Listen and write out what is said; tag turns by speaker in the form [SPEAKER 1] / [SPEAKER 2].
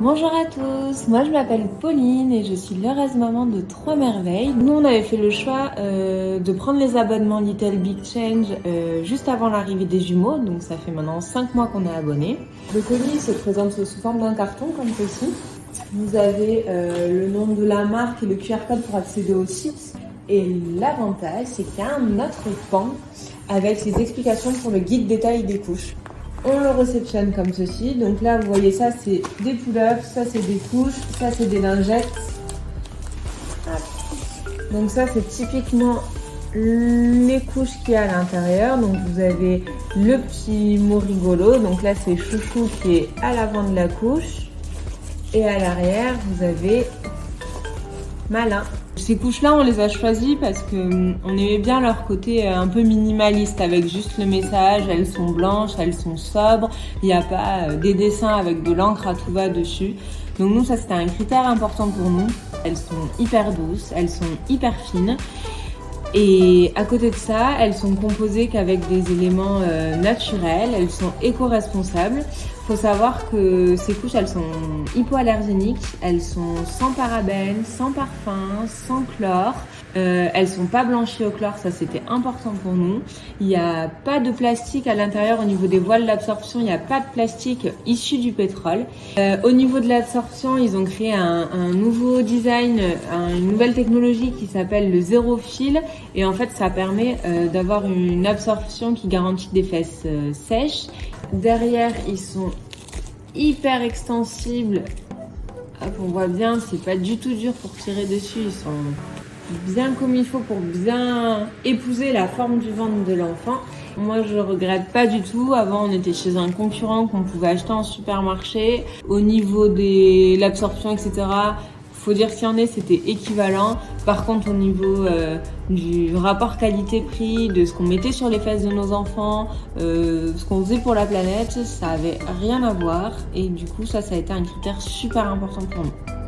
[SPEAKER 1] Bonjour à tous, moi je m'appelle Pauline et je suis l'heureuse maman de 3 merveilles. Nous on avait fait le choix de prendre les abonnements Little Big Change juste avant l'arrivée des jumeaux, donc ça fait maintenant 5 mois qu'on est abonnés. Le colis se présente sous forme d'un carton comme ceci. Vous avez le nom de la marque et le QR code pour accéder au site. Et l'avantage c'est qu'il y a un autre pan avec les explications pour le guide détail des couches. On le réceptionne comme ceci. Donc là, vous voyez, ça c'est des pull-ups, ça c'est des couches, ça c'est des lingettes. Donc ça c'est typiquement les couches qu'il y a à l'intérieur. Donc vous avez le petit mot rigolo. Donc là c'est chouchou qui est à l'avant de la couche. Et à l'arrière, vous avez malin. Ces couches-là, on les a choisies parce que on aimait bien leur côté un peu minimaliste avec juste le message. Elles sont blanches, elles sont sobres. Il n'y a pas des dessins avec de l'encre à tout va dessus. Donc nous, ça c'était un critère important pour nous. Elles sont hyper douces, elles sont hyper fines. Et à côté de ça, elles sont composées qu'avec des éléments naturels, elles sont éco-responsables. Faut savoir que ces couches, elles sont hypoallergéniques, elles sont sans parabènes, sans parfum, sans chlore. Elles sont pas blanchies au chlore, ça c'était important pour nous. Il n'y a pas de plastique à l'intérieur au niveau des voiles d'absorption, il n'y a pas de plastique issu du pétrole. Au niveau de l'absorption, ils ont créé un nouveau design, une nouvelle technologie qui s'appelle le zéro fil. Et en fait, ça permet d'avoir une absorption qui garantit des fesses sèches. Derrière, ils sont hyper extensibles. Hop, on voit bien, c'est pas du tout dur pour tirer dessus. Ils sont bien comme il faut pour bien épouser la forme du ventre de l'enfant. Moi, je regrette pas du tout. Avant, on était chez un concurrent qu'on pouvait acheter en supermarché. Au niveau de l'absorption, etc., faut dire qu'il y en est, c'était équivalent. Par contre, au niveau du rapport qualité-prix, de ce qu'on mettait sur les fesses de nos enfants, ce qu'on faisait pour la planète, ça avait rien à voir. Et du coup, ça a été un critère super important pour nous.